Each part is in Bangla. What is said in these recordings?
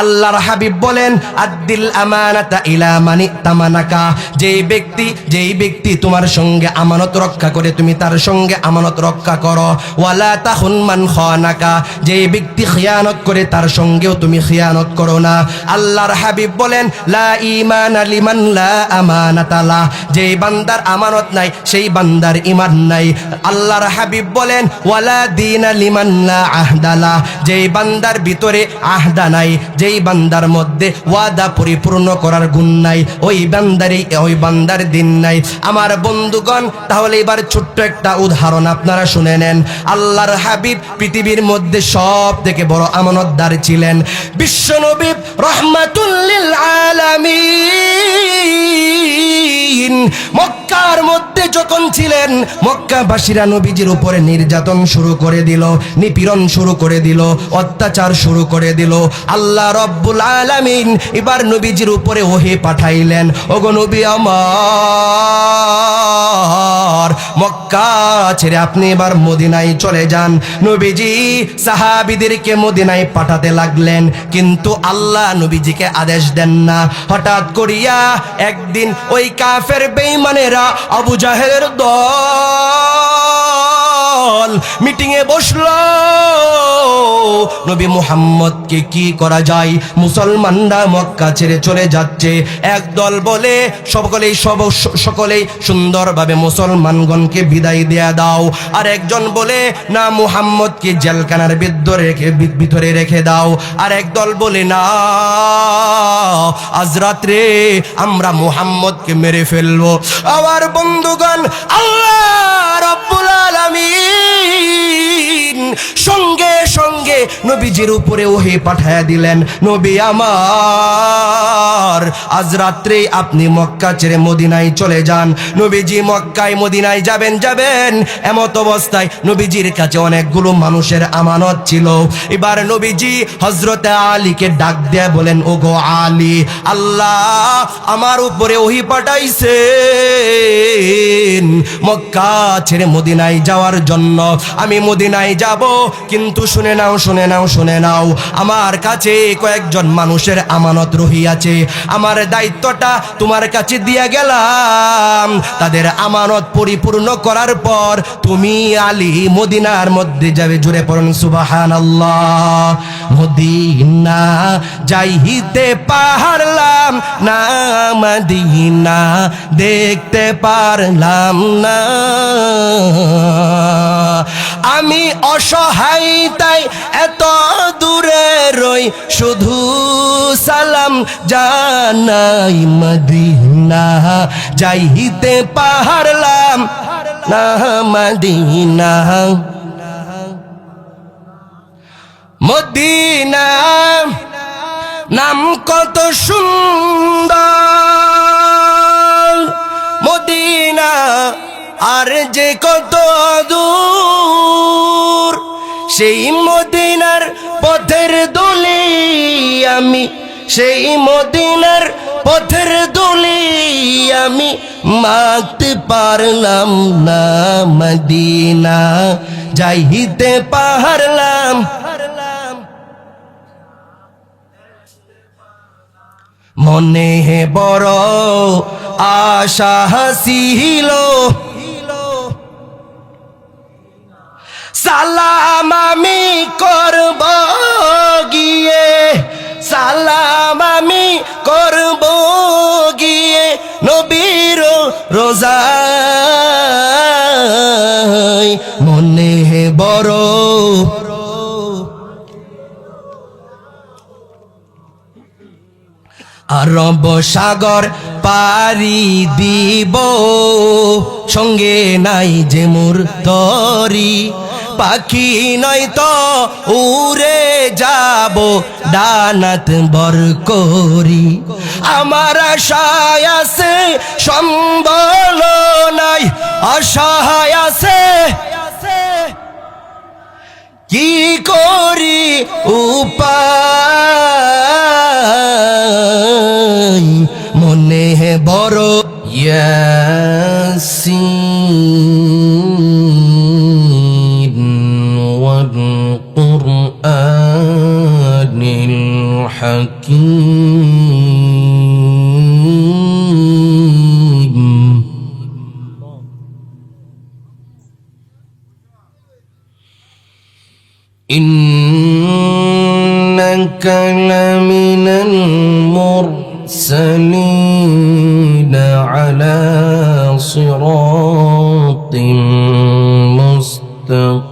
আল্লাহর হাবিব বলেন আদ্দিল আমানাতা ইলা মানি তামানাকা, যেই ব্যক্তি তোমার সঙ্গে আমানত রক্ষা করে তুমি তার সঙ্গে আমানত রক্ষা করো। ওয়ালা তাহুন মান খানাকা, যেই ব্যক্তি খিয়ানত করে তার সঙ্গেও তুমি খিয়ানত করো না। আল্লাহর হাবিব বলেন লা ঈমানা লিমান লা আমানাতা লা, যেই বান্দার আমানত নাই সেই বান্দার ঈমান নাই। আল্লাহর হাবিব বলেন ওয়ালা দীনা লিমান লা আহদা লা, যেই বান্দার ভিতরে আহদা নাই, যেই বান্দার মধ্যে ওয়াদা পরিপূর্ণ করার গুণ নাই, ওই বান্দার দিন নাই। আমার বন্ধুগণ, তাহলে এবার ছোট্ট একটা উদাহরণ আপনারা শুনে নেন। আল্লাহর হাবিব পৃথিবীর মধ্যে সব থেকে বড় আমানতদার ছিলেন। বিশ্বনবী রহমাতুল লিল আলামিন মক্কার মধ্যে যখন ছিলেন, মক্কাবাসীরা নবীজির উপরে নির্যাতন শুরু করে দিল, নিপীড়ন শুরু করে দিল, অত্যাচার শুরু করে দিল। আল্লাহ রব্বুল আলামিন এবার নবীজির উপরে ওহী পাঠাইলেন, ওগো নবী আমার, মক্কা ছেড়ে আপনি এবার মদিনায় চলে যান। নবীজি সাহাবীদেরকে মদিনায় পাঠাতে লাগলেন, কিন্তু আল্লাহ নবীজিকে আদেশ দেন না। হঠাৎ করিয়া একদিন ওই কাফের বেঈমানেরা আবু জাহেলের দল মিটিংয়ে বসলো, নবী মুহাম্মদকে কি করা যায়, মুসলমানরা মক্কা ছেড়ে চলে যাচ্ছে। একদল বলে সকলেই সুন্দরভাবে মুসলমানগণকে বিদায় দেয়া দাও, আর একজন বলে না, মুহাম্মদকে জেলখানার ভিতরে রেখে দাও। আর একদল বলে না, আজ রাত্রে আমরা মুহাম্মদকে মেরে ফেলবো। আমার বন্ধুগণ, আল্লাহ রাব্বুল আলামিন সঙ্গে সঙ্গে নবীজির উপরে ওহী পাঠায়া দিলেন, নবী আমার, আজ রাত্রে আপনি মক্কা ছেড়ে মদিনায় চলে যান। নবীজি মক্কায় মদিনায় যাবেন, এমত অবস্থায় নবীজির কাছে অনেকগুলো মানুষের আমানত ছিল। এবার নবীজি হযরত আলীকে ডাক দিয়ে বলেন, ওগো আলী, আল্লাহ আমার উপরে ওহী পাঠাইছেন মক্কা ছেড়ে মদিনায় যাওয়ার জন্য। আমি মদিনায় যাব, কিন্তু শুনে নাও, আমার কাছে কয়েকজন মানুষের আমানত রহিয়াছে। আমার দায়িত্বটা তোমার কাছে দিয়া গেলাম, তাদের আমানত পরিপূর্ণ করার পর তুমি আলী মদিনার মধ্যে যাবে। জুড়ে পড়ুন সুবহানাল্লাহ। মদিনা যাইতে পারলাম না, মদিনা দেখতে পারলাম না, আমি অসহায় তাই এত দূরে রই, শুধু সালাম জানাই। মদিনা যাইতে পারলাম না, মদিনা, মদিনা নাম কত সুন্দর, মদিনা আর যে কত দূর, সেই মদিনার পথের দুলি আমি, সেই মদিনার পথের দুলি আমি মাখতে পারলাম না, মদিনা যাইতে পারলাম। মনে বড় আশা ছিল, সালাম আমি করব গিয়ে, সালাম আমি করব গিয়ে নবীর রোজায়। মনে বড় আরব সাগর পারি দিব, সঙ্গে নাই যে মোর তরি, পাখি নয় তো উড়ে যাব ডানাত বর করি। আমার আশায় আছে সম্বল নাই, আশায় আছে কি করি উপায়, মনে বড় ইয়াসিন ওয়াল কুরআনিল حكيم إنك لمن المرسلين على صراط مستقيم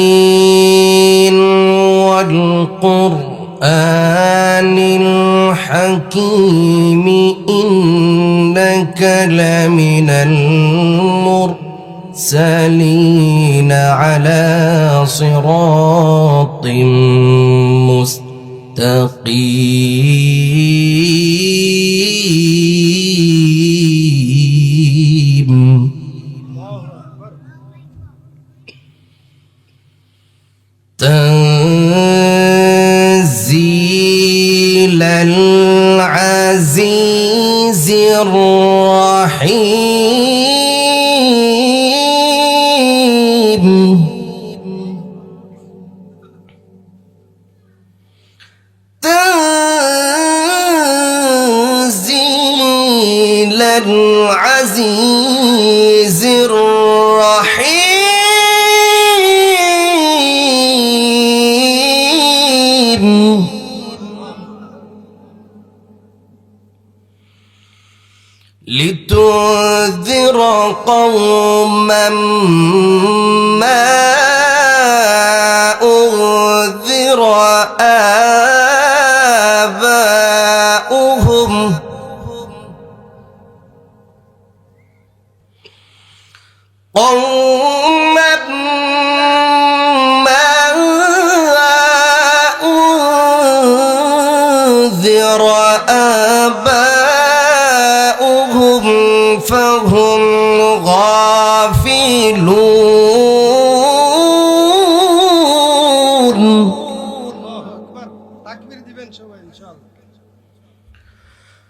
ياسين والقرآن الحكيم إنك لمن المرسلين على صراط مستقيم تنزيل العزيز الرحيم تنزيل العزيز الرحيم لتنذر قوما ما أنذر آباؤهم قوما ما أنذر آباؤهم فهم غافلون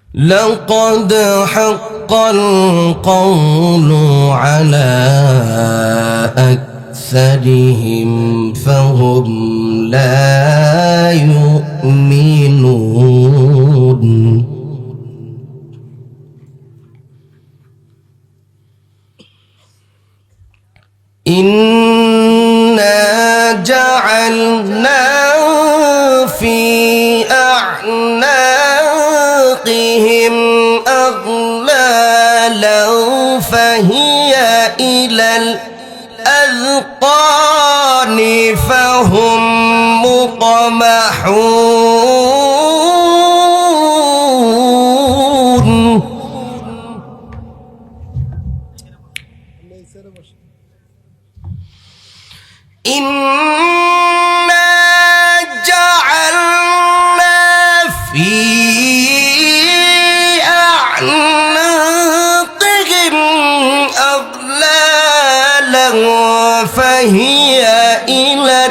لقد حق القول على أكثرهم فهم لا يؤمنون إنا جعلنا في أعناقهم أغلالا فهي إلى الأذقان فهم مقمحون إنا جعلنا في أعناقهم أغلالا فهي إلى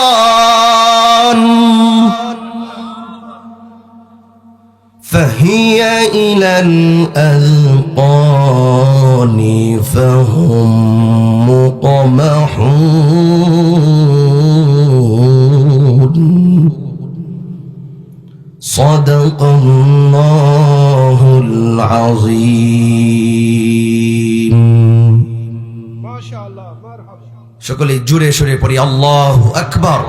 الأذقان فهي إلى الأذقان فهم مقمحون صدق الله العظيم ما شاء الله مرحبا সকলে জোরে সুরে পড়ি আল্লাহু আকবার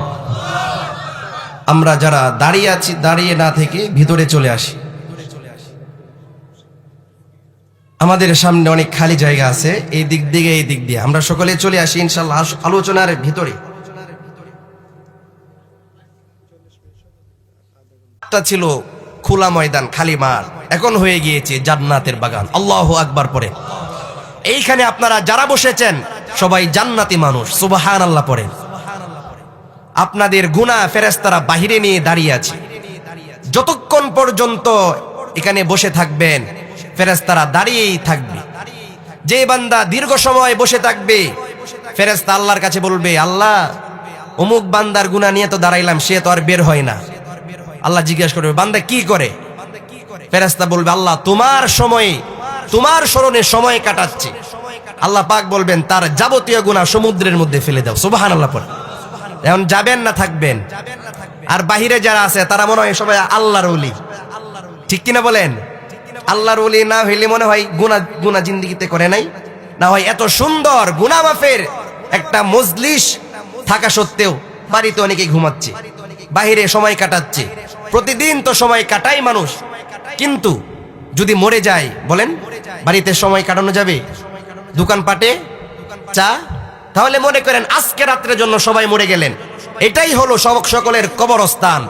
আমরা যারা দাঁড়িয়ে আছি দাঁড়িয়ে না থেকে ভিতরে চলে আসি আমাদের সামনে অনেক খালি জায়গা আছে এই দিক দিয়ে আমরা সকলে চলে আসি ইনশাআল্লাহ আলোচনার ভিতরে ছিল খোলা ময়দান খালি মাঠ এখন হয়ে গিয়েছে জান্নাতের বাগান আল্লাহু আকবার পড়ে এইখানে আপনারা যারা বসেছেন সবাই জান্নাতি মানুষ সুবহানাল্লাহ পড়েন আপনাদের গুনাহ ফেরেশতারা বাহিরে নিয়ে দাঁড়িয়ে আছে যতক্ষণ পর্যন্ত এখানে বসে থাকবেন ফেরেশতারা দাঁড়িয়েই থাকবে যে বান্দা দীর্ঘ সময় বসে থাকবে, ফেরেশতা আল্লাহর কাছে বলবে, আল্লাহ অমুক বান্দার গুনাহ নিয়ে তো দাঁড়াইলাম, সে তো আর বের হয় না। আল্লাহ জিজ্ঞাসা করবে, বান্দা কি করে? ফেরেশতা বলবে, আল্লাহ তোমার সময়ে, তোমার স্মরণে সময় কাটাচ্ছে। আল্লাহ পাক বলবেন, তার যাবতীয় গুনাহ সমুদ্রের মধ্যে ফেলে দাও। সুবহানাল্লাহ পড়ে। এখন যাবেন না থাকবেন? আর বাহিরে যারা আছে তারা মনে হয় সবাই আল্লাহর ওলি, ঠিক কিনা বলেন? আল্লাহর ওলি না হইলে মনে হয় গুনাহ জিন্দেগিতে করে নাই, না হয় এত সুন্দর গুনাহ মাফের একটা মজলিস থাকা সত্ত্বেও বাড়িতে অনেকে ঘুমাচ্ছে, বাহিরে সময় কাটাচ্ছে। প্রতিদিন তো সময় কাটাই মানুষ, কিন্তু যদি মরে যায় বলেন বাড়িতে সময় কাটানো যাবে? দোকানপাটে চা? তাহলে মনে করেন আজকে রাত্রের জন্য সবাই মরে গেলেন, এটাই হলো সকলের কবরস্থান।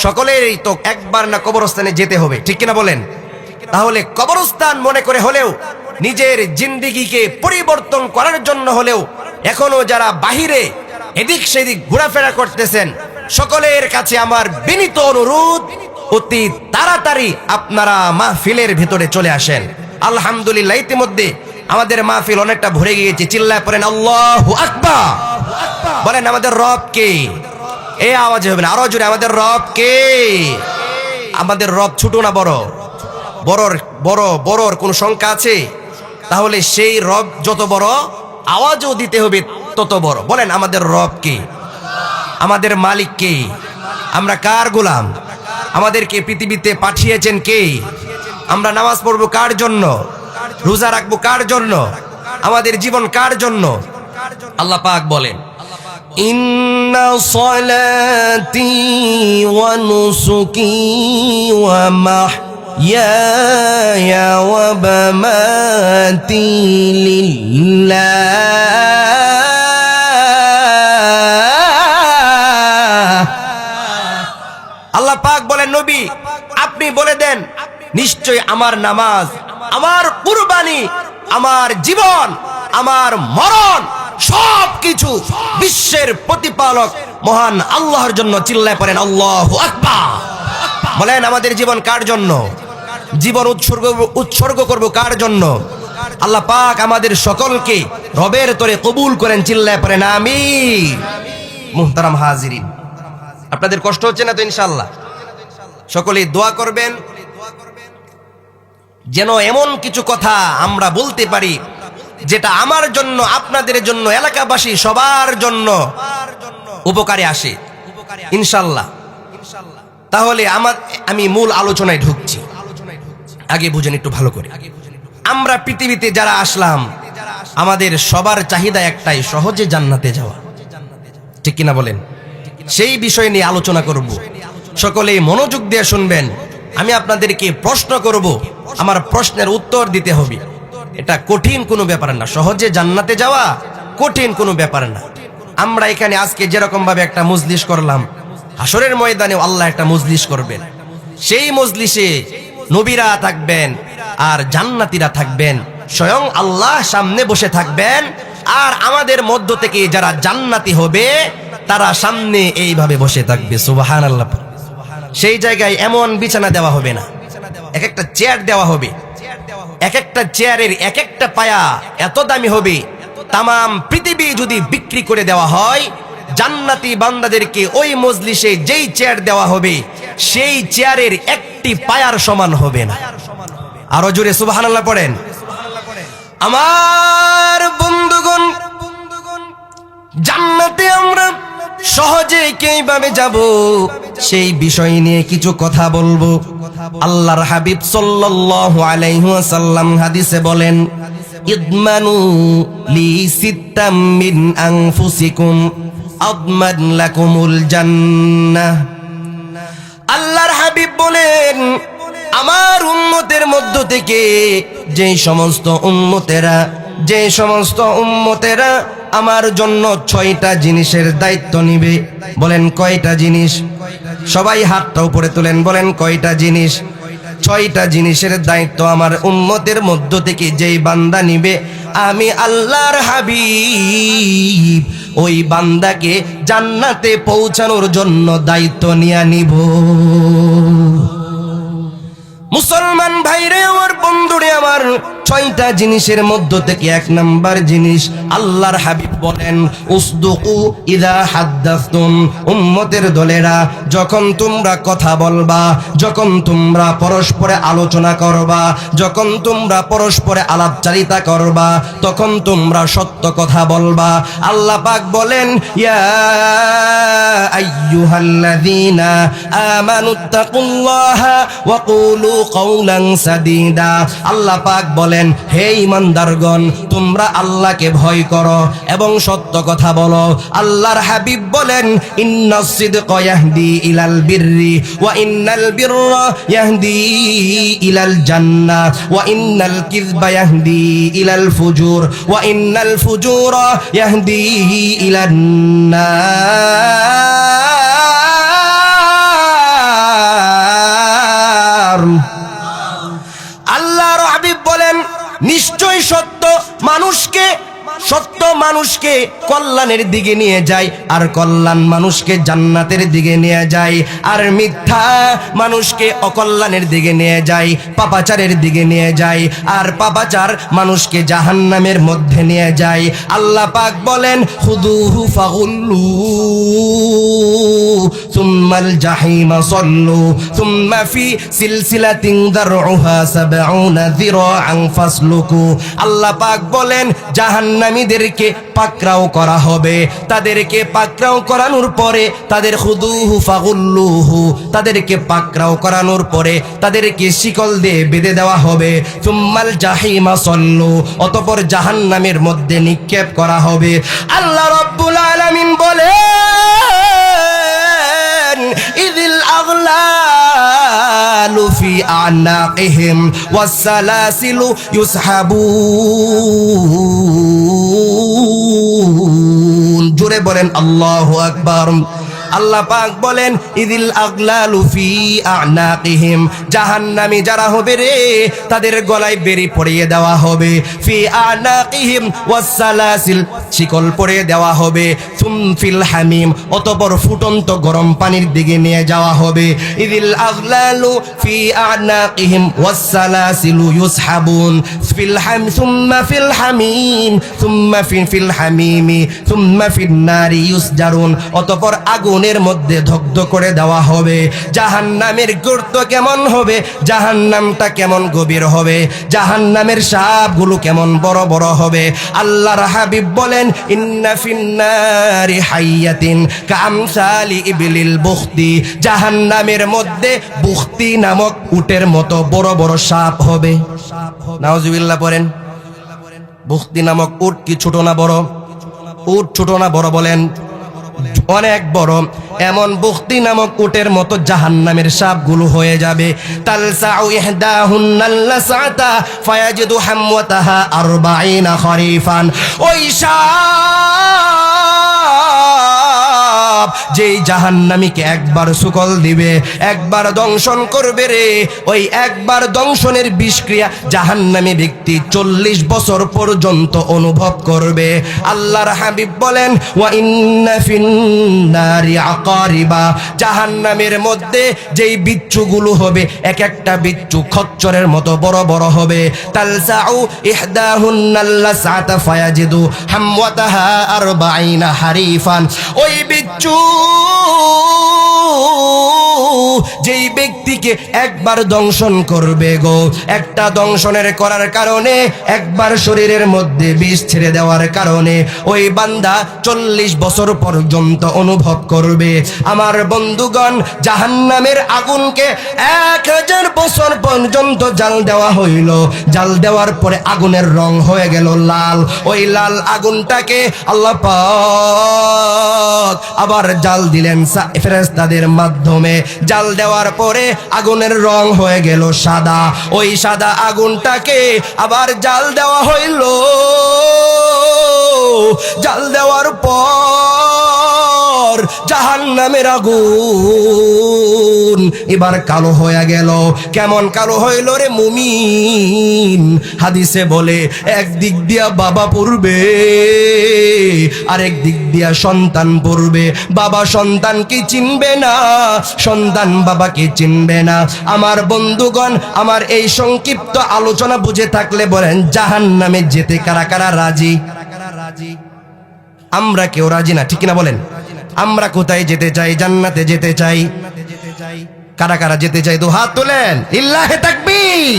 সকলেরই তো একবার না কবরস্থানে যেতে হবে, ঠিক কিনা বলেন? তাহলে কবরস্থান মনে করে হলেও, নিজের জিন্দেগিকে পরিবর্তন করার জন্য হলেও এখনো যারা বাহিরে এদিক সেদিক ঘোরাফেরা করতেছেন, সকলের কাছে আমার বিনীত অনুরোধ, অতি তাড়াতাড়ি আপনারা মাহফিলের ভিতরে চলে আসেন। আলহামদুলিল্লাহ ইতিমধ্যে আমাদের মাহফিল অনেকটা ভরে গিয়েছে। চিল্লায় পড়েন আল্লাহু আকবার। বলেন আমাদের রব কে? এই আওয়াজে হবে না, আরো জোরে, আমাদের রব কে? আমাদের রব ছোট না বড়? বড়র কোন সংখ্যা আছে? তাহলে সেই রব যত বড়, আওয়াজও দিতে হবে তত বড়। বলেন আমাদের রব কে? আমাদের মালিক কে? আমরা কার গোলাম? আমাদেরকে পৃথিবীতে পাঠিয়েছেন কে? আমরা নামাজ পড়বো কার জন্য? রোজা রাখবো কার জন্য? আমাদের জীবন কার জন্য? আল্লাহ পাক বলেন, ইন্না সলাতি ওয়া নুসুকি ওয়া মাহইয়ায়া ওয়া মামাতি লিল্লাহ। আল্লাহ পাক বলেন, নবী আপনি বলে দেন, নিশ্চয় আমার নামাজ, আমার কুরবানি, আমার জীবন, আমার মরণ সবকিছু বিশ্বের প্রতিপালক মহান আল্লাহর জন্য। চিল্লায় পড়েন আল্লাহু আকবার। বলেন আমাদের জীবন কার জন্য? জীবন উৎসর্গ করব কার জন্য? আল্লাহ পাক আমাদের সকলকে রবের তরে কবুল করেন। চিল্লায় পড়েন আমিন। মুহতারাম হাজিরিন, আপনাদের কষ্ট হচ্ছে না তো? ইনশাআল্লাহ সকলেই দোয়া করবেন যেন এমন কিছু কথা আমরা বলতে পারি যেটা আমার জন্য, আপনাদের জন্য, এলাকাবাসী সবার জন্য উপকারে আসে ইনশাআল্লাহ। তাহলে আমি মূল আলোচনায় ঢুকছি। আগে বুঝেন একটু ভালো করে। আমরা পৃথিবীতে যারা আসলাম, আমাদের সবার চাহিদা একটাই, সহজে জান্নাতে যাওয়া, ঠিক কিনা বলেন? সেই বিষয় নিয়ে আলোচনা করব। সকলেই মনোযোগ দিয়ে শুনবেন। আমি আপনাদেরকে প্রশ্ন করব, আমার প্রশ্নের উত্তর দিতে হবে। এটা কঠিন কোনো ব্যাপার না, সহজে জান্নাতে যাওয়া কঠিন কোনো ব্যাপার না। আমরা এখানে আজকে যেরকম ভাবে একটা মজলিস করলাম, হাসরের ময়দানেও আল্লাহ একটা মজলিস করবেন। সেই মজলিসে নবীরা থাকবেন আর জান্নাতীরা থাকবেন, স্বয়ং আল্লাহ সামনে বসে থাকবেন। আর আমাদের মধ্য থেকে যারা জান্নাতি হবে তারা সামনে এইভাবে বসে থাকবে। সুবহানাল্লাহ। সেই জায়গায় এমন বিছানা দেওয়া হবে না, এক একটা চেয়ার দেওয়া হবে। এক একটা চেয়ারের এক একটা পায়া এত দামি হবে, তামাম পৃথিবী যদি বিক্রি করে দেওয়া হয়, জান্নাতি বান্দাদেরকে ওই মজলিসে যেই চেয়ার দেওয়া হবে সেই চেয়ারের একটি পায়ার সমান হবে না। আরো জোরে সুবহানাল্লাহ পড়েন। আমার বন্ধুগণ, জান্নাতে আমরা সহজে কিভাবে যাব সেই বিষয় নিয়ে কিছু কথা বলবো। আল্লাহর হাবিব সাল্লাল্লাহু আলাইহি ওয়াসাল্লাম হাদিসে বলেন, ইদমানু লি সিত্তাম মিন আনফুসিকুম আদমান লাকুমুল জান্নাহ। আল্লাহর হাবিব বলেন, আমার উম্মতের মধ্য থেকে যে সমস্ত উম্মতেরা আমার জন্য 6টা জিনিসের দায়িত্ব নিবে। বলেন কয়টা জিনিস? সবাই হাতটা উপরে তুলেন, বলেন কয়টা জিনিস? 6টা জিনিসের দায়িত্ব আমার উম্মতের মধ্য থেকে যেই বান্দা নিবে, আমি আল্লাহর হাবিব ওই বান্দাকে জান্নাতে পৌঁছানোর জন্য দায়িত্ব নিয়ে নিব। মুসলমান ভাইরে আমার, বন্ধুরে আমার, ছয়টা জিনিসের মধ্য থেকে এক নাম্বার জিনিস আল্লাহর হাবিব বলেন উসদুকু ইযা হাদ্দাসতুম। উম্মতের দলেরা যখন তোমরা কথা বলবা, যখন তোমরা পরস্পরে আলোচনা করবা, যখন তোমরা পরস্পরে আলাপচারিতা করবা, তখন তোমরা সত্য কথা বলবা। আল্লাহ পাক বলেন ইয়া আইয়ুহাল্লাযীনা আমানুত্তাকুল্লাহা ওয়া কুলু কাওলান সাদীদা। আল্লাহ পাক বলেন হে ঈমানদারগণ, তোমরা আল্লাহকে ভয় করো এবং সত্য কথা বলো। আল্লাহর হাবিব বলেন ইন্নাস সিদকা ইয়াহদি ইলাল বিররি ওয়া ইন্নাল বিররা ইয়াহদি ইলাল জান্নাহ ওয়া ইন্নাল কিযবা ইয়াহদি ইলাল ফুজুর ওয়া ইন্নাল ফুজুরা ইয়াহদি ইলান নার। আল্লাহর হাবিব বলেন নিশ্চয় সত্য মানুষকে কল্যাণের দিকে নিয়ে যায়, আর কল্যাণ মানুষকে জান্নাতের দিকে নিয়ে যায়, আর মিথ্যা মানুষকে অকল্যাণের দিকে নিয়ে যায়, পাপাচারের দিকে নিয়ে যায়, আর পাপাচার মানুষকে জাহান্নামের মধ্যে নিয়ে যায়। আল্লাহ পাক বলেন খুদুহু ফাগুল্লু সুম্মাল জাহিমা সাল্লু সুম্মা ফি সিলসিলাতিন দারউহা ৭০ যিরাআন ফাসলুকু। আল্লাহ পাক বলেন জাহান্নামীদেরকে পাকড়াও করা হবে, তাদেরকে পাকড়াও করানোর পরে তাদের খুদুহু ফাগুল্লুহু, তাদেরকে পাকড়াও করানোর পরে তাদেরকে শিকল দিয়ে বেঁধে দেওয়া হবে। সুম্মাল জাহিমা সাল্লু, অতঃপর জাহান্নামের মধ্যে নিক্ষেপ করা হবে। আল্লাহ রাব্বুল আলামিন বলেন ইযিল আগলালু ফি আনাকিহিম ওয়াস সালাসিলু ইউসহাবুন। জোরে বলেন আল্লাহু আকবার। আল্লাহ পাক বলেন ইযিল আগলালু ফি আনাকিহিম, জাহান্নামী যারা হবে রে তাদের গলায় বেড়ি পরিয়ে দেওয়া হবে। ফি আনাকিহিম ওয়াস সালাসিল, শিকল পরিয়ে দেওয়া হবে। সুম ফিল হামিম, অতঃপর ফুটন্ত গরম পানির দিকে নিয়ে যাওয়া হবে। ইযিল আগলালু ফি আনাকিহিম ওয়াস সালাসিলু ইউসহাবুন ফিল হাম সুম্মা ফিল হামিম সুম্মা ফিল হামিমি সুম্মা ফিন নারি ইউসজারুন, অতঃপর আগুনের মধ্যে দগ্ধ করে দেওয়া হবে। জাহান্নামের গর্ত কেমন হবে, জাহান্নামটা কেমন গভীর হবে, জাহান্নামের সাপগুলো কেমন বড় বড় হবে। আল্লাহর হাবিব বলেন ইন্না ফিন্নারি হাইয়াতিন কামসালি ইবলিল বুখতি, জাহান্নামের মধ্যে বুখতি নামক উটের মতো বড় বড় সাপ হবে। নাউজুবিল্লাহ পড়েন। বুখতি নামক উট কি ছোট না বড়? উট ছোট না বড় বলেন? অনেক বড়। এমন বুখতি নামক উটের মতো জাহান্নামের সাপগুলো হয়ে যাবে। তালসাউ ইহদাহুন্নাল লাসাতা ফায়াজিদু হামওয়াতাহা ৪০ খরিফান। ওই সাপ যেই জাহান্নামীকে একবার সুকল দিবে, একবার দংশন করবে রে, ওই একবার দংশনের বিষক্রিয়া জাহান্নামী ব্যক্তি ৪০ বছর পর্যন্ত অনুভব করবে। আল্লাহর হাবিব বলেন ওয়া ইন্না ফিন্নারি আকারিবা, জাহান্নামের মধ্যে যেই বিচ্ছুগুলো হবে এক একটা বিচ্ছু খচ্চরের মতো বড় বড় হবে। তালসাউ ইহদাহুন্নাল লাসাতা ফায়াজিদু হামওয়াতাহা ৪০ হারিফান। ওই বিচ্ছু যেই ব্যক্তিকে একবার দংশন করবে গো, একটা দংশনের করার কারণে, একবার শরীরের মধ্যে বিষ ছেড়ে দেওয়ার কারণে ওই বান্দা ৪০ বছর পর্যন্ত অনুভব করবে। আমার বন্ধুগণ, জাহান্নামের আগুনকে ১০০০ বছর পর্যন্ত জাল দেওয়া হইল। জাল দেওয়ার পরে আগুনের রং হয়ে গেল লাল। ওই লাল আগুনটাকে আল্লাহ পাক আবার জাল দিলেন ফেরেশতাদের মাধ্যমে। জাল দেওয়ার পরে আগুনের রং হয়ে গেল সাদা। ওই সাদা আগুনটাকে আবার জাল দেওয়া হইল। জাল দেওয়ার পর জাহান্নামের আগুন এবার কালো হয়ে গেল। কেমন কালো হইল রে মুমিন? হাদিসে বলে একদিক দিয়া বাবা পড়বে, আরেক দিক দিয়া সন্তান পড়বে। বাবা সন্তানকে চিনবে না, সন্তান বাবাকে চিনবে না। আমার বন্ধুগণ, আমার এই সংক্ষিপ্ত আলোচনা বুঝে থাকলে বলেন জাহান্নামে যেতে কারা কারা রাজি? আমরা কেউ রাজি না, ঠিক কিনা বলেন? আমরা কোথায় যেতে চাই? জান্নাতে যেতে চাই। কারা কারা যেতে চাই? তো হাত তোলেন, লিল্লাহে তাকবীর।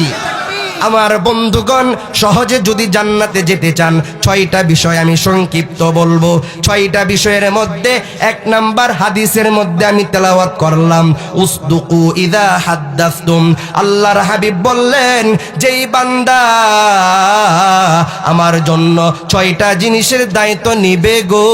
আমার বন্ধুগণ, সহজে যদি জান্নাতে যেতে চান, 6টা বিষয় আমি সংক্ষিপ্ত বলবো। 6টা বিষয়ের মধ্যে 1 নাম্বার হাদিসের মধ্যে আমি তেলাওয়াত করলাম, উসদুকু ইযা হাদ্দাসতুম। আল্লাহর হাবিব বললেন, যেই বান্দা আমার জন্য 6টা জিনিসের দায়িত্ব নিবে গো,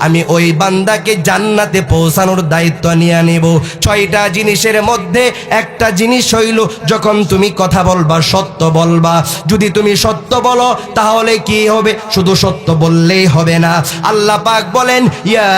আমি ওই বান্দাকে জান্নাতে পৌঁছানোর দায়িত্ব নিয়ে নেব। 6টা জিনিসের মধ্যে একটা জিনিস হইল, যখন তুমি কথা বলবা সত্য বলবা। যদি তুমি সত্য বলো তাহলে কি হবে? শুধু সত্য বললেই হবে না। আল্লাহ পাক বলেন, ইয়া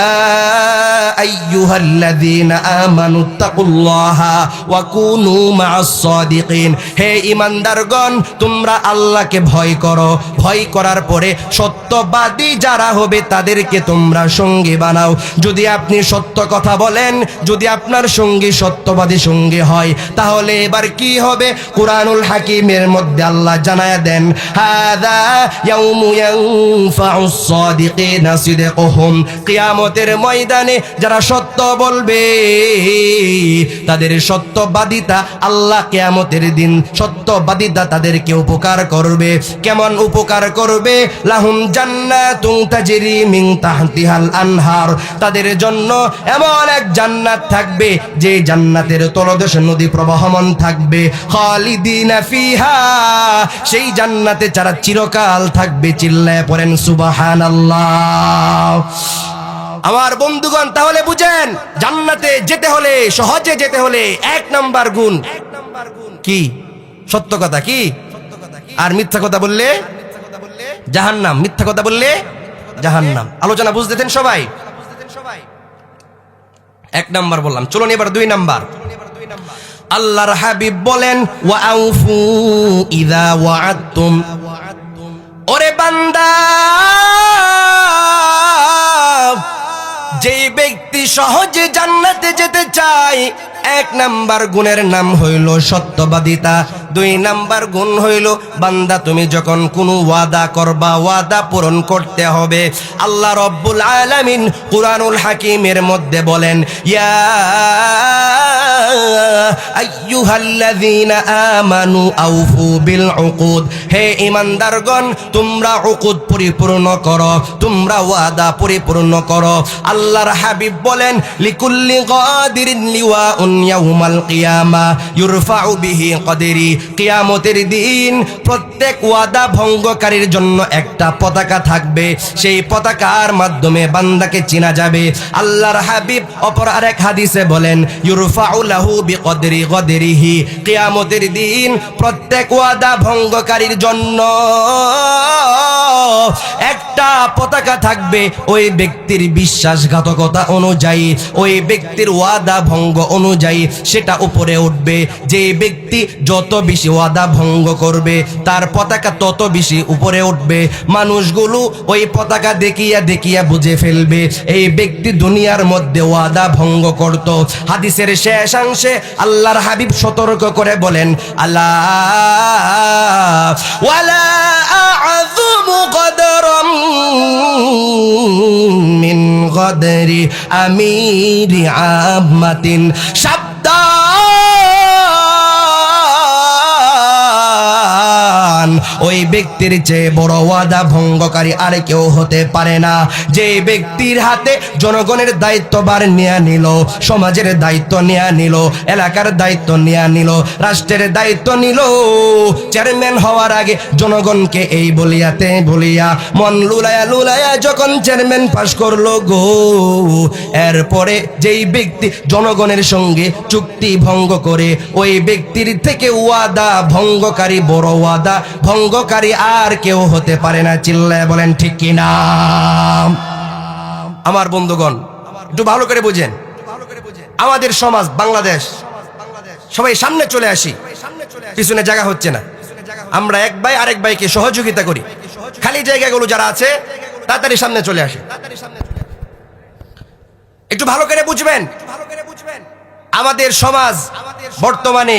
আইয়ুহাল্লাযীনা আমানুত্তাকুল্লাহা ওয়া কুনু মা'আস সাদিকিন। হে ঈমানদারগণ, তোমরা আল্লাহকে ভয় করো। ভয় করার পরে সত্যবাদী যারা হবে তাদেরকে তোমরা সঙ্গী বানাও। যদি আপনি সত্য কথা বলেন, যদি আপনার সঙ্গী সত্যবাদী সঙ্গী হয়, তাহলে এবার কি হবে? কুরআনুল হাকিমের মধ্যে আল্লাহ জানায়া দেন, হাযা ইয়াউমু ইয়ানফাউস সাদিকিনা সিদকুহুম। কিয়ামতের ময়দানে যারা সত্য বলবে তাদের সত্যবাদিতা আল্লাহ কিয়ামতের দিন সত্যবাদিতা তাদেরকে উপকার করবে। কেমন উপকার করবে? লাহুম জান্নাতুন তাজরি মিন তাহতিহাল আনহার। তাদের জন্য এমন এক জান্নাত থাকবে যে জান্নাতের তলদেশে নদী প্রবাহমান থাকবে। খালিদিনা ফিহা, সেই জান্নাতে যারা চিরকাল থাকবে। চিল্লায় পড়েন সুবহানাল্লাহ। আমার বন্ধুগণ, তাহলে বুঝেন, জান্নাতে যেতে হলে, সহজে যেতে হলে 1 নাম্বার গুণ কি? সত্য কথা। কি? আর মিথ্যা কথা বললে জাহান্নাম। মিথ্যা কথা বললে জাহান্নাম। আলোচনা বুঝতেছেন সবাই? 1 নাম্বার বললাম, চলুন এবার 2 নাম্বার। আল্লাহর হাবিব বলেন, ওয়া আউফু ইযা ওয়াআদতুম। ওরে বান্দা, যেই ব্যক্তি সহজে জান্নাতে যেতে চায়, 1 নাম্বার গুণের নাম হইল সত্যবাদিতা। 2 নাম্বার গুণ হইল, বান্দা তুমি যখন কোনো ওয়াদা করবা, ওয়াদা পূরণ করতে হবে। আল্লাহ রব্বুল আলামিন কুরআনুল হাকিমের মধ্যে বলেন, ইয়া আইয়ুহাল্লাযীনা আমানু আউফু বিল উকুদ। হে ঈমানদারগণ, তোমরা উকুদ পরিপূর্ণ করো, তোমরা ওয়াদা পরিপূর্ণ করো। আল্লাহর হাবিব বলেন, লিকুল্লি গাদিরিন লিওয়াউন ইয়াউমাল কিয়ামা ইউরফাউ বিহি কদরি। কিয়ামতের দিন প্রত্যেক ওয়াদা ভঙ্গকারীর জন্য একটা পতাকা থাকবে। সেই পতাকার মাধ্যমে বান্দাকে চেনা যাবে। আল্লাহর হাবিব অপর আরেক হাদিসে বলেন, ইউরফাউ লাহু বিকদরি গদরিহি। কিয়ামতের দিন প্রত্যেক ওয়াদা ভঙ্গকারীর জন্য একটা পতাকা থাকবে। ওই ব্যক্তির বিশ্বাসঘাতকতা অনুযায়ী, ওই ব্যক্তির ওয়াদা ভঙ্গ অনুযায়ী সেটা উপরে উঠবে। যে ব্যক্তি যত বেশি ওয়াদা ভঙ্গ করবে, তার পতাকা তত বেশি উপরে উঠবে। মানুষগুলো ওই পতাকা দেখিয়া দেখিয়া বুঝে ফেলবে এই ব্যক্তি দুনিয়ার মধ্যে ওয়াদা ভঙ্গ করত। হাদিসের শেষাংশে আল্লাহর হাবিব সতর্ক করে বলেন, আলা ওয়ালা আযুমু কদরাম মিন গদরি আমিরি আম্মাতিন। সাবধান, ওই ব্যক্তির চেয়ে বড় ওয়াদা ভঙ্গকারী আর কেউ হতে পারে না। যে ব্যক্তির হাতে জনগণের দায়িত্বভার নিয়ে নিল, সমাজের দায়িত্ব নিয়ে নিল, এলাকার দায়িত্ব নিয়ে নিল, রাষ্ট্রের দায়িত্ব নিল। চেয়ারম্যান হওয়ার আগে জনগণকে এই বলিয়াতে বলিয়া মন লুলায়া লুলায়া যখন চেয়ারম্যান পাশ করলো গো, এরপরে যেই ব্যক্তি জনগণের সঙ্গে চুক্তি ভঙ্গ করে, ওই ব্যক্তির থেকে ওয়াদা ভঙ্গকারী, বড় ওয়াদা ভঙ্গকারী আর কেউ হতে পারে না। চিল্লায় বলেন ঠিক কিনা? আমার বন্ধুগণ, একটু ভালো করে বুঝেন, আমাদের সমাজ বাংলাদেশ সবাই সামনে চলে আসি, পিছনে জায়গা হচ্ছে না। আমরা এক ভাই আরেক ভাইকে সহযোগিতা করি, খালি জায়গাগুলো যারা আছে তাড়াতাড়ি সামনে চলে আসে। একটু ভালো করে বুঝবেন, আমাদের সমাজ বর্তমানে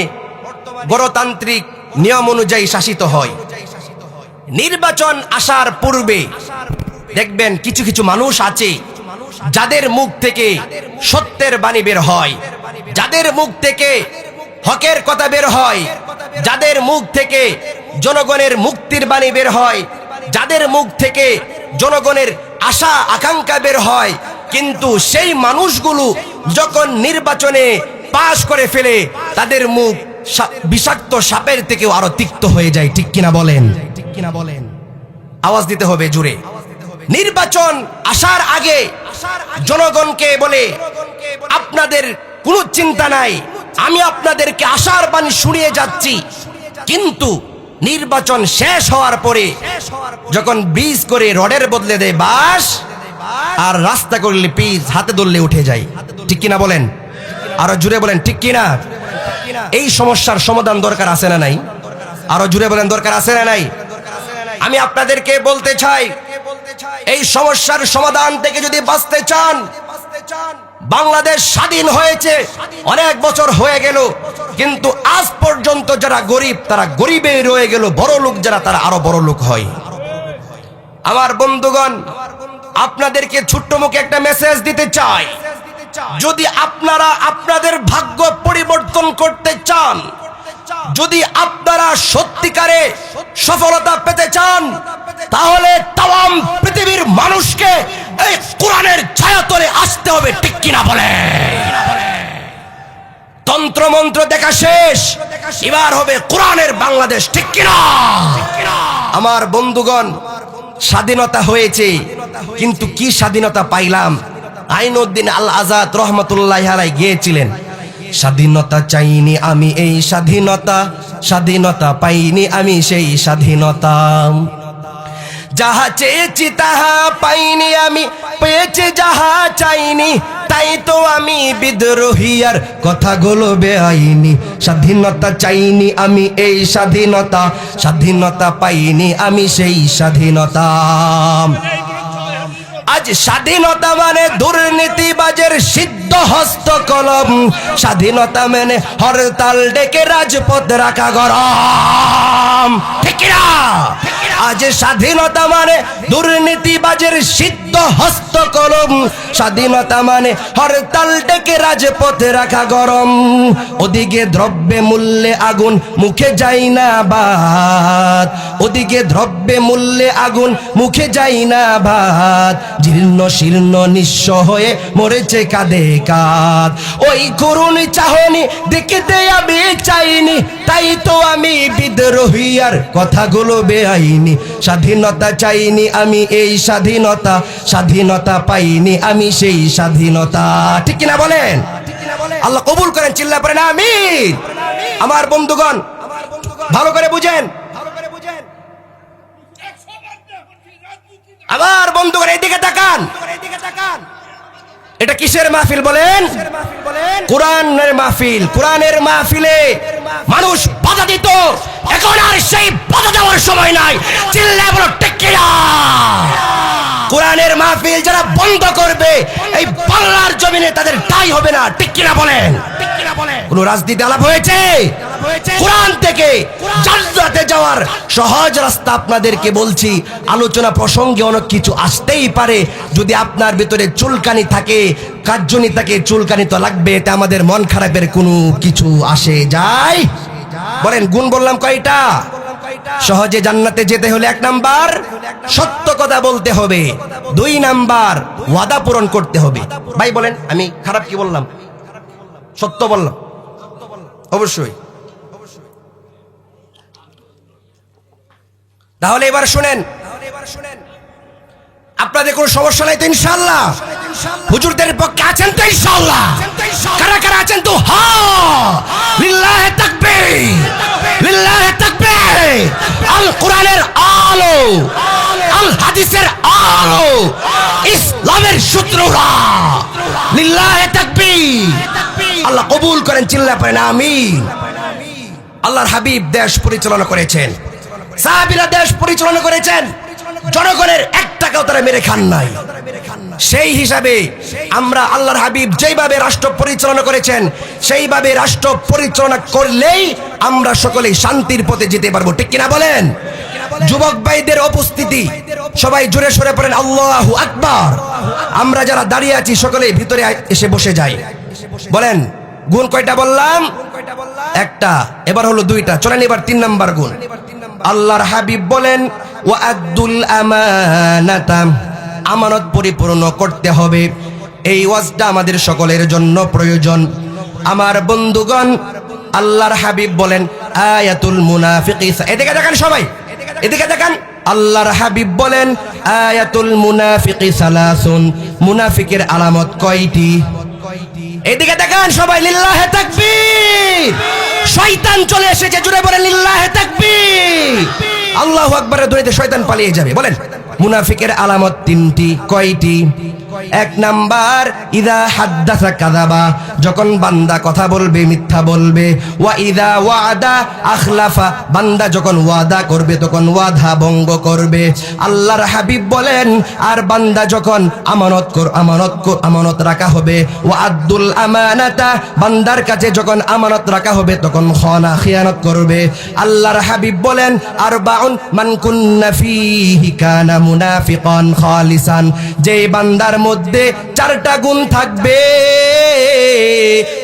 গণতান্ত্রিক নিয়ম অনুযায়ী শাসিত হয়। নির্বাচন আসার পূর্বে দেখবেন কিছু কিছু মানুষ আছে যাদের মুখ থেকে সত্যের বাণী বের হয়, যাদের মুখ থেকে হকের কথা বের হয়, যাদের মুখ থেকে জনগণের মুক্তির বাণী বের হয়, যাদের মুখ থেকে জনগণের আশা আকাঙ্ক্ষা বের হয়। কিন্তু সেই মানুষগুলো যখন নির্বাচনে পাশ করে ফেলে তাদের মুখ বিষাক্ত সাপের থেকেও আরো তিক্ত হয়ে যায়। ঠিক কিনা বলেন? আওয়াজ দিতে হবে জুড়ে। নির্বাচন আসার আগে জনগণকে বলে আপনাদের কোনো চিন্তা নাই, আমি আপনাদেরকে আশার বাণী শুনিয়ে যাচ্ছি। কিন্তু নির্বাচন শেষ হওয়ার পরে যখন ব্রিজ করে রডের বদলে দেয় বাঁশ, আর রাস্তা করলে পিচ হাতে ধরলে উঠে যায়। ঠিক কিনা বলেন? আরো জুড়ে বলেন ঠিক কিনা? এই সমস্যার সমাধান দরকার আছে না নাই? আরো জুড়ে বলেন দরকার আছে না নাই? আমি আপনাদেরকে বলতে চাই, এই সমস্যার সমাধান থেকে যদি বাঁচতে চান, বাংলাদেশ স্বাধীন হয়েছে অনেক বছর হয়ে গেল, কিন্তু আজ পর্যন্ত যারা গরিব তারা গরিবেই রয়ে গেল, বড় লোক যারা তারা আরো বড় লোক হয়। আমার বন্ধুগণ, আপনাদেরকে ছোট্ট মুখে একটা মেসেজ দিতে চাই, যদি আপনারা আপনাদের ভাগ্য পরিবর্তন করতে চান, যদি আপনারা সত্যিকারে সফলতা পেতে চান, তাহলে তাম পৃথিবীর মানুষকে এই কোরআনের ছায়াতলে আসতে হবে। ঠিক কিনা বলে? তন্ত্র মন্ত্র দেখা শেষ, এবার হবে কোরআনের বাংলাদেশ। ঠিক কিনা? আমার বন্ধুগণ, স্বাধীনতা হয়েছে, কিন্তু কি স্বাধীনতা পাইলাম? আইনউদ্দিন আল আজাদ রহমতুল্লাহ আলাইহি গিয়েছিলেন, স্বাধীনতা চাইনি আমি এই স্বাধীনতা, স্বাধীনতা পাইনি আমি সেই স্বাধীনতা, যাহা চেয়েছি তাহা পাইনি আমি, পেয়েছি যাহা চাইনি, তাই তো আমি বিদ্রোহী আর কথাগুলো বেআইনি। স্বাধীনতা চাইনি আমি এই স্বাধীনতা, স্বাধীনতা পাইনি আমি সেই স্বাধীনতা। আজ স্বাধীনতা মানে দুর্নীতিবাজের সিদ্ধ হস্ত কলম, স্বাধীনতা মানে হরতাল ডেকে রাজপথ রাখা গরম। ঠিক না? আজ স্বাধীনতা মানে দুর্নীতিবাজের সিদ্ধ হস্ত কলম, স্বাধীনতা মানে হরতাল ডেকে রাজপথে রাখা গরম। ওদিকে দ্রব্যে মূল্যে আগুন, মুখে যাই না ভাত, ওদিকে দ্রব্যে মূল্যে আগুন, মুখে যাই না ভাত, জীর্ণ শীর্ণ নিঃস্ব হয়ে মরেছে কাঁধে কাঁধ। ওই করুণ চাহনি দেখতে আমি চাইনি, তাই তো আমি বিদ্রোহী আর কথাগুলো বেআইনি। স্বাধীনতা চাইনি আমি এই স্বাধীনতা, স্বাধীনতা পাইনি আমি সেই স্বাধীনতা। ঠিক কিনা বলেন? আল্লাহ কবুল করেন, চিল্লা পড়েন আমিন। আমার বন্ধুগণ, ভালো করে বুঝেন, আবার বন্ধুগণ এইদিকে তাকান। এটা কিসের মাহফিল বলেন? কোরআনের মাহফিল। কোরআনের মাহফিলে মানুষ বাধা দিত, এখন আর সেই বাধা দেওয়ার সময় নাই। চিল্লায় বলো ঠিক কিনা? কোরআনের মাহফিল যারা বন্ধ করবে এই বাংলার জমিনে তাদের ঠাঁই হবে না। ঠিক কিনা বলেন? কোন রাজনীতি আলাপ হয়েছে? কোরআন থেকে জান্নাতে যাওয়ার সহজ রাস্তা আপনাদেরকে বলছি। আলোচনা প্রসঙ্গে অনেক কিছু আসতেই পারে, যদি আপনার ভিতরে চুলকানি থাকে, কার্যনি থাকে, চুলকানি তো লাগবে, এটা আমাদের মন খারাপের কোনো কিছু আসে যায়? বলেন গুণ বললাম কয়টা? সহজে জান্নাতে যেতে হলে 1 নাম্বার সত্য কথা বলতে হবে, 2 নাম্বার ওয়াদা পূরণ করতে হবে। ভাই বলেন আমি খারাপ কি বললাম? সত্য বললাম? অবশ্যই। তাহলে এবার শুনেন, আপনাদের কোনো সমস্যা নাই তো ইনশাআল্লাহ? হুজুরদের পক্ষে আছেন তো ইনশাআল্লাহ? কারা কারা আছেন তো? হ্যাঁ, লিল্লাহি তাকবীর, লিল্লাহি তাকবীর। আল কোরআনের আলো, আল হাদিসের আলো, ইসলামের সূত্ররা, লিল্লাহি তাকবীর। আল্লাহ কবুল করেন, চিল্লায় পড়েন আমিন। আল্লাহর হাবিব দেশ পরিচালনা করেছেন, সাহাবীরা দেশ পরিচালনা করেছেন, জনগণের 1 টাকাও তারা মেরে খান নাই। সেই হিসাবে আমরা আল্লাহর হাবিব যেইভাবে রাষ্ট্র পরিচালনা করেছেন সেইভাবে রাষ্ট্র পরিচালনা করলেই আমরা সকলেই শান্তির পথে যেতে পারবো, ঠিক কিনা বলেন? যুবক ভাইদের উপস্থিতি, সবাই জোরে সরে পড়েন আল্লাহু আকবার। আমরা যারা দাঁড়িয়ে আছি সকলেই ভিতরে এসে বসে যাই। বলেন গুণ কয়টা বললাম? 1টা, এবার হলো 2টা, চলেন এবার 3 নাম্বার গুণ। আল্লাহর হাবিব বলেন ওয়াআদ্দুল আমানাতা, আমানত পরিপূর্ণ করতে হবে। এই ওয়াজটা আমাদের সকলের জন্য প্রয়োজন। আমার বন্ধুগণ, আল্লাহর হাবিব বলেন আয়াতুল মুনাফিকি, এদিকে দেখেন সবাই, এদিকে দেখেন। আল্লাহর হাবিব বলেন আয়াতুল মুনাফিকি সালাসুন, মুনাফিকের আলামত কয়টি? এদিকে দেখেন সবাই, লিল্লাহে তাকবীর। শয়তান চলে এসেছে, জুড়ে বলেন লিল্লাহে তাকবীর। আল্লাহু আকবারের ধ্বনিতে শয়তান পালিয়ে যাবে। বলেন মুনাফিকের আলামত 3টি, কয়টি? 1 নাম্বার ইদা হাদ্দাসা কাযাবা, যখন বান্দা কথা বলবে মিথ্যা বলবে। ওয়া ইদা ওয়াদা আখলাফা, বান্দা যখন ওয়াদা করবে তখন ওয়াদা ভঙ্গ করবে। আল্লাহর হাবিব বলেন আর বান্দা যখন আমানত রাখা হবে। ওয়াআদ্দুল আমানাতা, বান্দার কাছে যখন আমানত রাখা হবে তখন খিয়ানত করবে। আল্লাহর হাবিব বলেন আরবাউন মান কুন্না ফীহি কানা মুনাফিকান খালিসান, যে বান্দার মধ্যে 4টা গুণ থাকবে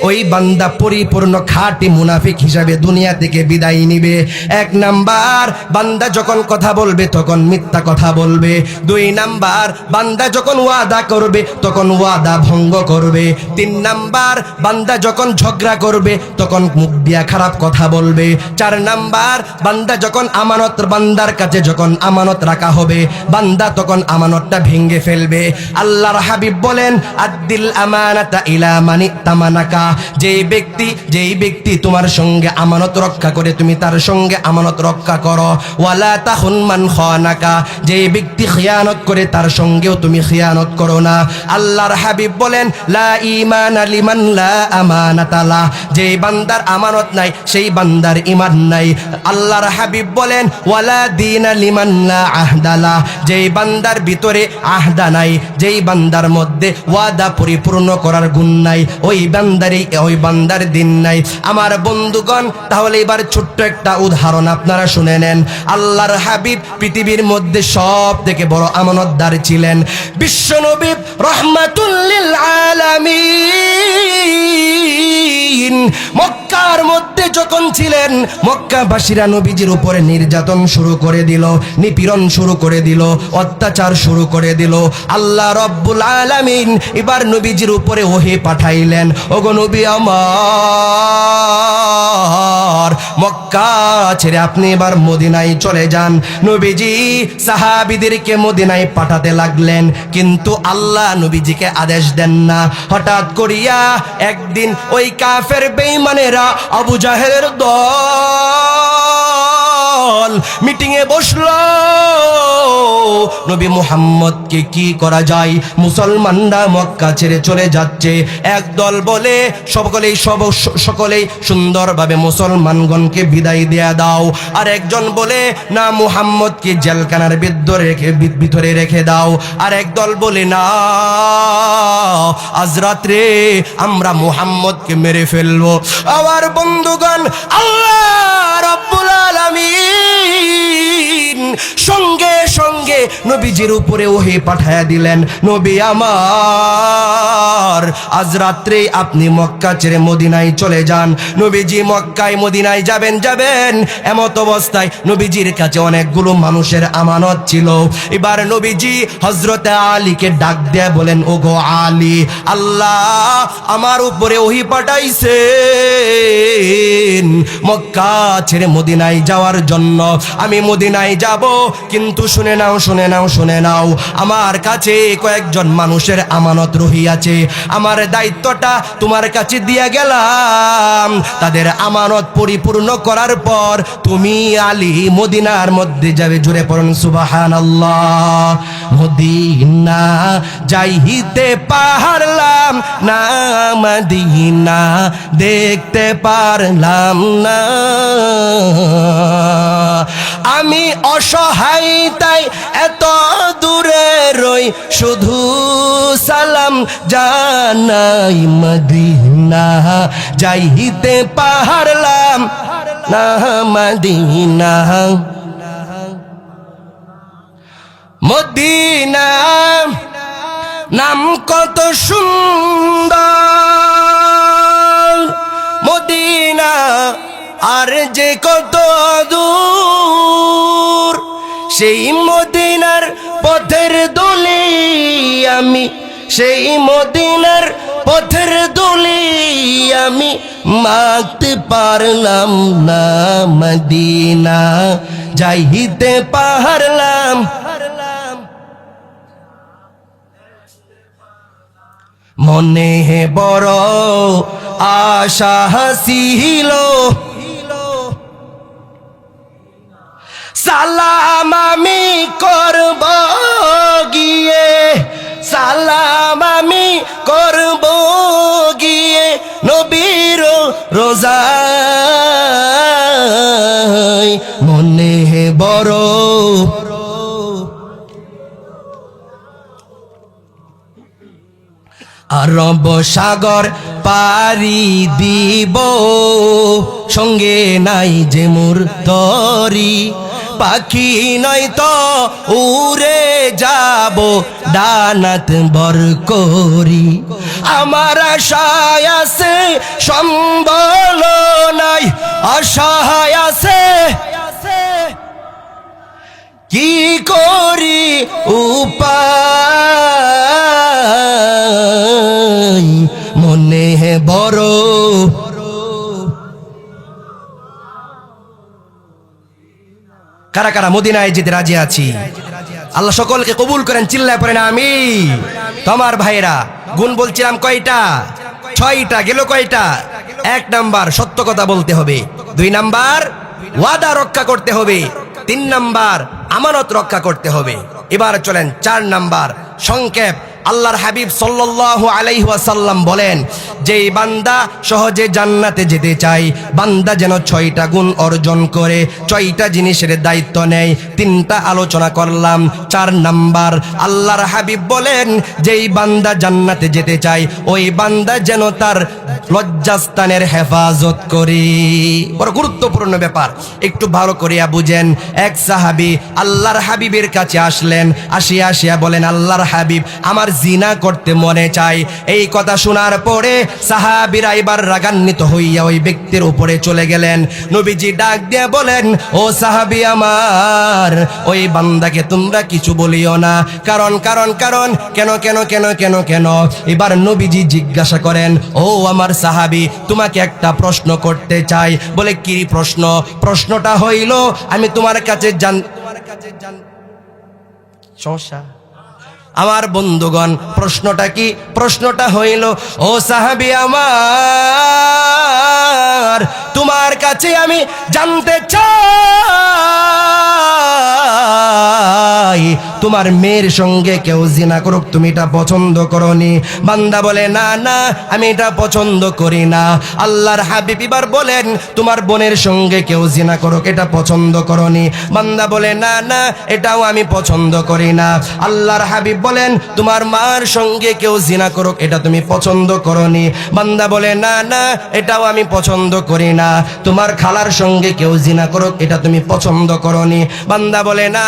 ওই বান্দা পরিপূর্ণ খাঁটি মুনাফিক হিসাবে দুনিয়া থেকে বিদায় নিবে। 1 নাম্বার, বান্দা যখন কথা বলবে তখন মিথ্যা কথা বলবে। 2 নাম্বার, বান্দা যখন ওয়াদা করবে তখন ওয়াদা ভঙ্গ করবে। 3 নাম্বার, বান্দা যখন ঝগড়া করবে তখন মুখ দিয়া খারাপ কথা বলবে। 4 নাম্বার, বান্দা যখন আমানত, বান্দার কাছে যখন আমানত রাখা হবে বান্দা তখন আমানতটা ভেঙে ফেলবে। আল্লাহর হাবিব বলেন আদ্দিল আমানাতা ইলা মানি তামানাকা, যেই ব্যক্তি তোমার সঙ্গে আমানত রক্ষা করে তুমি তার সঙ্গে আমানত রক্ষা করো। ওয়ালা তাখুন মান খানাকা, যেই ব্যক্তি খিয়ানত করে তার সঙ্গেও তুমি খিয়ানত করো না। আল্লাহর হাবিব বলেন লা ঈমানা লিমান লা আমানাতা লা, যেই বান্দার আমানত নাই সেই বান্দার ঈমান নাই। আল্লাহর হাবিব বলেন ওয়ালা দীনা লিমান লা আহদা লা, যেই বান্দার ভিতরে আহদা নাই, যেই বান্দার মধ্যে ওয়াদা পরিপূর্ণ করার গুণ নাই, ওই বান্দার দিন নাই। আমার বন্ধুগণ, তাহলে এবার ছোট্ট একটা উদাহরণ আপনারা শুনে নেন। আল্লাহর হাবিব পৃথিবীর মধ্যে সব থেকে বড় আমানতদার ছিলেন। বিশ্বনবী রহমাতুল লিল আলামিন মক্কার মধ্যে যখন ছিলেন মক্কাবাসীরা নবীজির উপরে নির্যাতন শুরু করে দিল, নিপীড়ন শুরু করে দিল, অত্যাচার শুরু করে দিল। আল্লাহ রব্বুল আলামিন এবার নবীজির উপরে ওহী পাঠাইলেন, ওগো নবী আমার, মক্কা ছেড়ে আপনি এবার মদিনায় চলে যান। নবীজি সাহাবীদেরকে মদিনায় পাঠাতে লাগলেন, কিন্তু আল্লাহ নবীজিকে আদেশ দেন না। হঠাৎ করিয়া একদিন ওই কাফের বেঈমানেরা আবু জাহেলের দল মিটিং এ বসলো, নবী মুহাম্মদকে কি করা যায়, মুসলমানরা মক্কা ছেড়ে চলে যাচ্ছে। এক দল বলে সকলেই সুন্দরভাবে মুসলমানগণকে বিদায় দেয়া দাও, আর একজন বলে না, মুহাম্মদকে জেলখানার ভিতরে রেখে দাও। আর এক দল বলে না, আজ রাত্রে আমরা মুহাম্মদকে মেরে ফেলবো। আমার বন্ধুগণ, আল্লাহ রাব্বুল আলামিন সঙ্গে সঙ্গে নবীজির উপরে ওহী পাঠায়া দিলেন, নবী আমার, আজ রাত্রে আপনি মক্কা ছেড়ে মদিনায় চলে যান। নবীজি মক্কায় মদিনায় যাবেন, এমত অবস্থায় নবীজির কাছে অনেকগুলো মানুষের আমানত ছিল। এবার নবীজি হযরত আলীকে ডাক দিয়ে বলেন, ওগো আলী, আল্লাহ আমার উপরে ওহী পাঠাইছেন মক্কা ছেড়ে মদিনায় যাওয়ার জন্য। আমি মদিনায় যাব, কিন্তু শুনে নাও, শুনে নাও, শুনে নাও, আমার কাছে কয়েকজন মানুষের আমানত রহিয়াছে। আমার দায়িত্বটা তোমার কাছে দিয়ে গেলাম। তাদের আমানত পরিপূর্ণ করার পর তুমি আলী মদিনার মধ্যে যাবে। জুড়ে পড়ুন সুবহানাল্লাহ। মদিনা যাইতে পারলাম না, মদিনা দেখতে পারলাম না। আমি অসহায় তাই এত দূরে রই, শুধু সালাম জানাই। মদিনা যাইতে পারলাম না, মদিনা। মদিনা নাম কত সুন্দর, মদিনা আর যে কত দূর। সেই মদিনার পথের দোলে আমি, সেই মদিনার পথের দোলে আমি মাগতে পারলাম না। মদিনা যাইতে পারলাম। মনে বড় আশা ছিল, সালাম আমি করব গিয়ে, সালাম আমি করব গিয়ে নবীর রোজায়। মনে বড় আরব সাগর পারি দিব, সঙ্গে নাই যে মোর তরি। পাখি নয় তো উড়ে যাব ডানাত বর করি। আমার আশায় আছে সম্বল নাই, আশায় আছে কি করি উপায়। মনে বড় কারা কারা মদিনায় যেতে রাজি আছি? আল্লাহ সকলকে কবুল করেন, চিল্লায় পড়েন আমিন। তোমার ভাইরা গুণ বলছিলাম কয়টা? 6টা। গেল কয়টা? 1 নাম্বার সত্য কথা বলতে হবে, 2 নাম্বার ওয়াদা রক্ষা করতে হবে, 3 নাম্বার আমানত রক্ষা করতে হবে। এবার চলেন 4 নাম্বার সংক্ষেপ। আল্লাহর হাবিব সাল্লাল্লাহু আলাইহি ওয়াসাল্লাম বলেন, যেই বান্দা সহজে জান্নাতে যেতে চায়, বান্দা যেন 6টা গুণ অর্জন করে, 6টা জিনিসের দায়িত্ব নেয়। 3টা আলোচনা করলাম। 4 নাম্বার আল্লাহর হাবিব বলেন, যেই বান্দা জান্নাতে যেতে চায়, ওই বান্দা যেন তার লজ্জাস্থানের হেফাজত করে। বড় গুরুত্বপূর্ণ ব্যাপার, একটু ভালো করিয়া বুঝেন। এক সাহাবী আল্লাহর হাবিবের কাছে আসলেন, আসিয়া বলেন, আল্লাহর হাবিব, আমার জিনা করতে মনে চাই। এই কথা শোনার পরে সাহাবীরা এবার রাগান্বিত হইয়া ওই ব্যক্তির উপরে চলে গেলেন। নবীজি ডাক দিয়ে বলেন, ও সাহাবী আমার, ওই বান্দাকে তোমরা কিছু বলিও না। কারণ কারণ কারণ কেন কেন কেন কেন কেন এবার নবীজি জিজ্ঞাসা করেন, ও আমার সাহাবী, তোমাকে একটা প্রশ্ন করতে চাই। বলে, কি প্রশ্ন? প্রশ্নটা হইল, আমি তোমার কাছে সমস্যা আমার বন্ধুগণ, প্রশ্নটা কি? প্রশ্নটা হইল, ও সাহাবী আমার, তোমার কাছে আমি জানতে চাই, তোমার মেয়ের সঙ্গে কেউ জিনা করুক, তুমি এটা পছন্দ করনি? বান্দা বলে, না না, আমি এটা পছন্দ করি না। আল্লাহর হাবিব এবার বলেন, তোমার বোনের সঙ্গে কেউ জিনা করুক, এটা পছন্দ করনি? বান্দা বলে, না না, এটাও আমি পছন্দ করি না। আল্লাহর হাবিব বলেন, তোমার মার সঙ্গে কেউ জিনা করুক, এটা তুমি পছন্দ করনি? বান্দা বলে, না না, এটাও আমি পছন্দ করি না। তোমার খালার সঙ্গে কেউ জিনা করুক, এটা তুমি পছন্দ করনি? বান্দা বলে, না,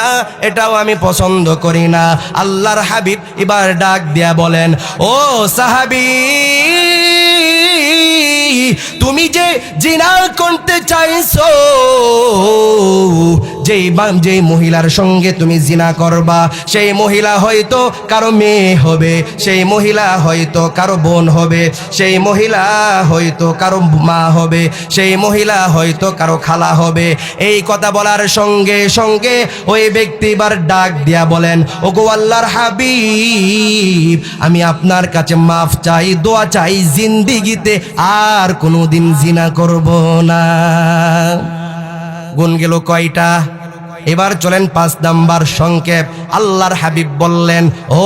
এটাও আমি পছন্দ করি না। আল্লাহর হাবিব এবার ডাক দিয়া বলেন, ও সাহাবী, তুমি যে জিনা করতে চাইছো, যেই মহিলার সঙ্গে তুমি জিনা করবা সেই মহিলা হয়তো কারো মেয়ে হবে, সেই মহিলা হয়তো কারো বোন হবে, সেই মহিলা হয়তো কারো মা হবে, সেই মহিলা হয়তো কারো খালা হবে। এই কথা বলার সঙ্গে সঙ্গে ওই ব্যক্তি এবার ডাক দিয়া বলেন, ওগো আল্লাহর হাবিব, আমি আপনার কাছে মাফ চাই, দোয়া চাই, জিন্দিগিতে আর কোনোদিন জিনা করব না। গুণ গেল কয়টা? এবার চলেন 5 নাম্বার সংক্ষেপ। আল্লাহর হাবিব বললেন, ও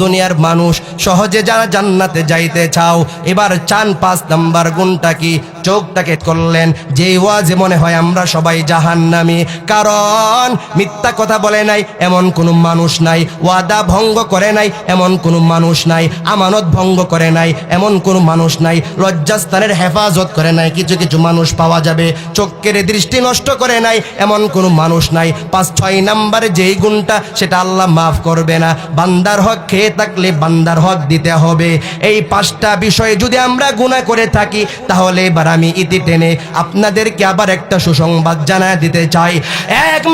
দুনিয়ার মানুষ, সহজে যারা জান্নাতে যাইতে চাও, এবার চান 5 নাম্বার গুণটা কি? চোখটাকে করলেন যে ওয়াজে মনে হয় আমরা সবাই জাহান্নামী, কারণ মিথ্যা কথা বলে নাই এমন কোনো মানুষ নাই, ওয়াদা ভঙ্গ করে নাই এমন কোনো মানুষ নাই, আমানত ভঙ্গ করে নাই এমন কোনো মানুষ নাই, লজ্জাস্থানের হেফাজত করে নাই কিছু কিছু মানুষ পাওয়া যাবে, চোখের দৃষ্টি নষ্ট করে নাই এমন কোনো মানুষ নাই। 5-6 নাম্বারে যেই গুণটা, সেটা আল্লাহ মাফ করবে না। বান্দার হক খেয়ে থাকলে বান্দার হক দিতে হবে। এই 5টা বিষয়ে যদি আমরা গুনাহ করে থাকি, তাহলে এবার আমি ইতি টেনে আপনাদেরকে আবার একটা সুসংবাদ জানায় দিতে চাই। এক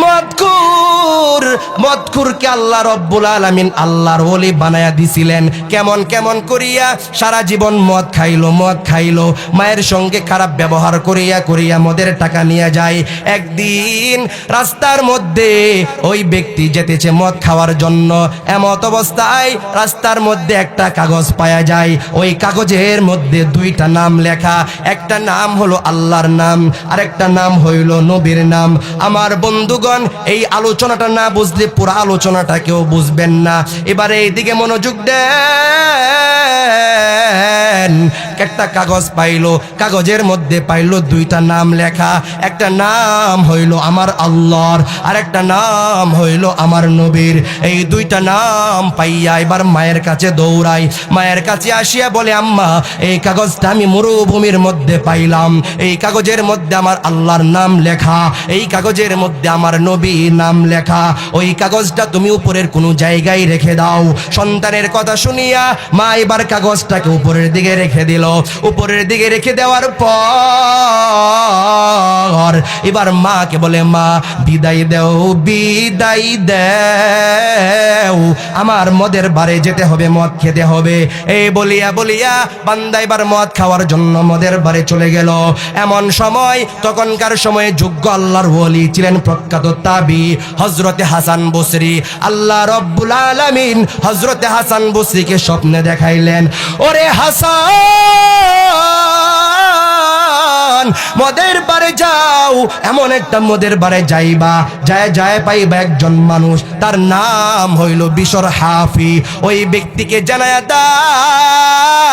মদকুরকে আল্লাহ রব্বুল আলামিন আল্লাহর ওলি বানায়া দিছিলেন। কেমন কেমন করিয়া? সারা জীবন মদ খাইলো, মায়ের সঙ্গে খারাপ ব্যবহার করিয়া মদের টাকা নিয়ে যায়। একদিন রাস্তার মধ্যে ওই ব্যক্তি যেতেছে মদ খাওয়ার জন্য, এমত অবস্থায় রাস্তার মধ্যে একটা কাগজ পাওয়া যায়। ওই কাগজের মধ্যে 2টা নাম লেখা, একটা নাম হলো আল্লাহর নাম, আর একটা নাম হইল নবীর নাম। আমার বন্ধুগণ, এই আলোচনাটা না বুঝলে পুরো আলোচনাটা কেউ বুঝবেন না। এবারে এইদিকে মনোযোগ দেন। একটা কাগজ পাইলো, কাগজের মধ্যে পাইলো 2টা নাম লেখা, একটা নাম হইল আমার আল্লাহর, আর একটা নাম হইল আমার নবীর। এই 2টা নাম পাইয়া এবার মায়ের কাছে দৌড়াই। মায়ের কাছে আসিয়া বলে, আম্মা, এই কাগজটা আমি মরুভূমির মধ্যে পাইলাম, এই কাগজের মধ্যে আমার আল্লাহর নাম লেখা, এই কাগজের মধ্যে আমার নবীর নাম লেখা, ওই কাগজটা তুমি উপরের কোনো জায়গায় রেখে দাও। সন্তানের কথা শুনিয়া মা এবার কাগজটাকে উপরের দিকে রেখে দিল। উপরের দিকে রেখে দেওয়ার পর এবার মাকে বলে, মা, বিদায় দেও, আমার মদের বারে যেতে হবে, মদ খেতে হবে। এই বলিয়া বান্দা এবার মদ খাওয়ার জন্য মদের বারে চলে গেল। এমন সময়, তখনকার সময়ে যোগ্য আল্লাহর ওলি ছিলেন প্রখ্যাত তাবি হযরতে হাসান বসরি। আল্লাহ রব্বুল আলামিন হযরতে হাসান বসরিকে স্বপ্নে দেখাইলেন, ওরে হাসান, মদের বারে যাও, এমন একটা মদের বারে যাইবা, যায় পাইবা একজন মানুষ, তার নাম হইল বিশর হাফি। ওই ব্যক্তিকে জানায়া দাও,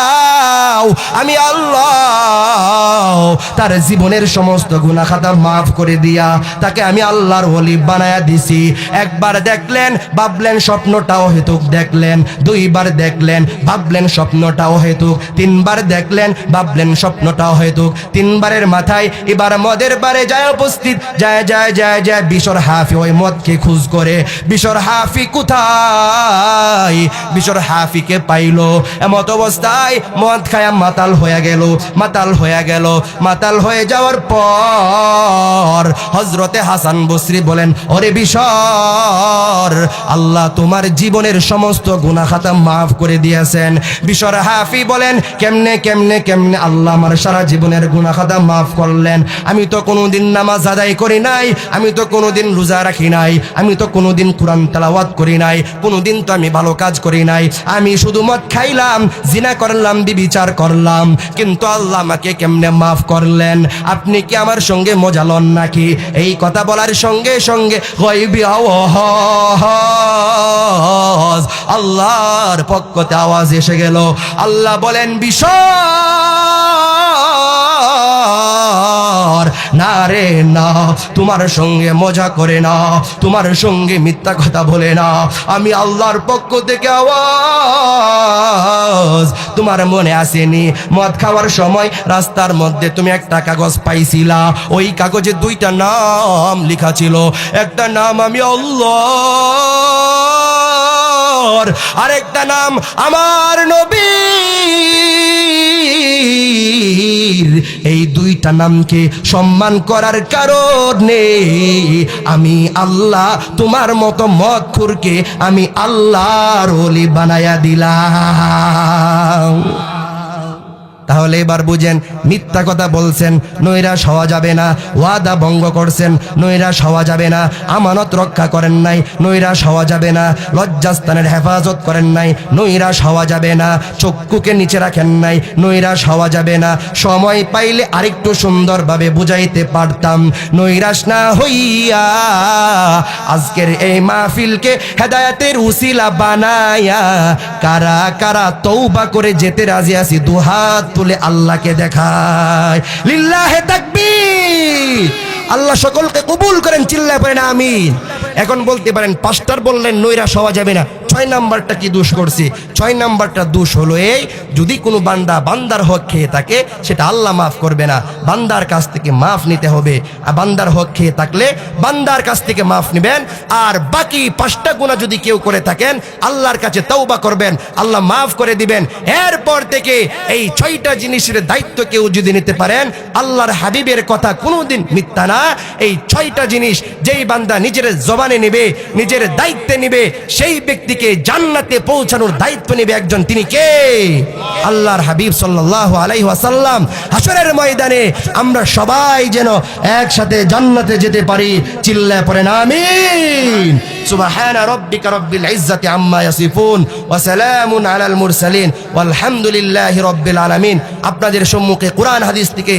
আমি আল্লাহ তার জীবনের সমস্ত গুনাহ খাতা মাফ করে দিয়া তাকে আমি আল্লাহর ওলি বানায়া দিছি। একবার দেখলেন, ভাবলেন স্বপ্নটাও হেতুক, দেখলেন 2বার দেখলেন, ভাবলেন স্বপ্নটাও হেতুক, 3বার দেখলেন, ভাবলেন স্বপ্নটাও হেতুক। 3বারের মাথায় এবার মদের বারে যায় উপস্থিত, যায় বিশর হাফি ওই মদকে খোঁজ করে। বিশর হাফি কোথায়? বিশর হাফিকে পাইলো। এমত অবস্থায় মদ খায়া মাতাল হয়ে যাওয়ার পর হযরতে হাসান বসরি বলেন, ওরে বিশর, আল্লাহ তোমার জীবনের সমস্ত গুনাহ খাতা মাফ করে দিয়েছেন। বিশর হাফি বলেন, কেমনে আল্লাহ আমার সারা জীবনের গুনাহ খাতা মাফ করলেন? আমি তো কোনোদিন নামাজ আদায় করি নাই, আমি তো কোনোদিন রোজা রাখি নাই, আমি তো কোনোদিন কোরআন তেলাওয়াত করি নাই, কোনোদিন তো আমি ভালো কাজ করি নাই, আমি শুধু মদ খাইলাম, জিনা করলাম, বিবিচার করলাম, কিন্তু আল্লাহ আমাকে কেমনে মাফ করলেন? আপনি কি আমার সঙ্গে মজা লন নাকি? এই কথা বলার সঙ্গে সঙ্গে গায়বী আওয়াজ, আল্লাহর পক্ষতে আওয়াজ এসে গেল। আল্লাহ বলেন, বিশর, না রে না, তোমার সঙ্গে মজা করে না, তোমার সঙ্গে মিথ্যা কথা বলে না, আমি আল্লাহর পক্ষ থেকে আওয়াজ। তোমার মনে আসেনি মদ খাওয়ার সময় রাস্তার মধ্যে তুমি একটা কাগজ পাইছিলা, ওই কাগজে 2টা নাম লেখা ছিল, একটা নাম আমি আল্লাহর, আরেকটা নাম আমার নবী। কবির, এই দুইটা নামকে সম্মান করার কারণে আমি আল্লাহ তোমার মতো মদখুরকে আমি আল্লাহর ওলি বানায়া দিলাম। তাহলে এবার বুঝেন, মিথ্যা কথা বলছেন, নৈরাশ হওয়া যাবে না। ওয়াদা ভঙ্গ করছেন, নৈরাশ হওয়া যাবে না। আমানত রক্ষা করেন নাই, নৈরাশ হওয়া যাবে না। লজ্জাস্থানের হেফাজত করেন নাই, নৈরাশ হওয়া যাবে না। চক্ষুকে নিচে রাখেন নাই, নৈরাশ হওয়া যাবে না। সময় পাইলে আরেকটু সুন্দরভাবে বুঝাইতে পারতাম। নৈরাশ না হইয়া আজকের এই মাহফিলকে হেদায়েতের উসিলা বানায়া কারা কারা তওবা করে যেতে রাজি আছি, দুহাত তুলে আল্লাহকে দেখায়। লিল্লাহে তাকবীর। আল্লাহ সকলকে কবুল করেন, চিল্লায় পড়েন আমিন। এখন বলতে পারেন পাস্টার বললেন নৈরাশ হওয়া যাবে না, 6 নাম্বারটা কি দোষ করছি? 6 নাম্বারটা দোষ হলো এই, যদি কোনো বান্দা বান্দার হক খেয়ে থাকে সেটা আল্লাহ মাফ করবে না, বান্দার কাছ থেকে মাফ নিতে হবে। আর বান্দার হক খেয়ে থাকলে বান্দার কাছ থেকে মাফ নেবেন। আর বাকি 5টা গুনাহ যদি কেউ করে থাকেন আল্লাহর কাছে তওবা করবেন, আল্লাহ মাফ করে দিবেন। এরপর থেকে এই 6টা জিনিসের দায়িত্ব কেউ যদি নিতে পারেন, আল্লাহর হাবিবের কথা কোনোদিন মিথ্যা না, এই 6টা জিনিস যেই বান্দা নিজের জবানে নেবে, নিজের দায়িত্বে নেবে, সেই ব্যক্তিকে জান্নাতে পৌঁছানোর দায়িত্ব নেবে একজন, তিনি কে? আল্লাহর হাবিব সাল্লাল্লাহু আলাইহি ওয়াসাল্লাম। হাসরের ময়দানে আমরা সবাই যেন একসাথে জান্নাতে যেতে পারি, চিল্লায় পড়েন আমিন। সুবহান রাব্বিকা রাব্বিল ইজ্জাতি আম্মা ইয়াসিফুন ওয়া সালামুন আলাল মুরসালিন ওয়ালহামদুলিল্লাহি রাব্বিল আলামিন। আপনাদের সম্মুখে কোরআন হাদিস থেকে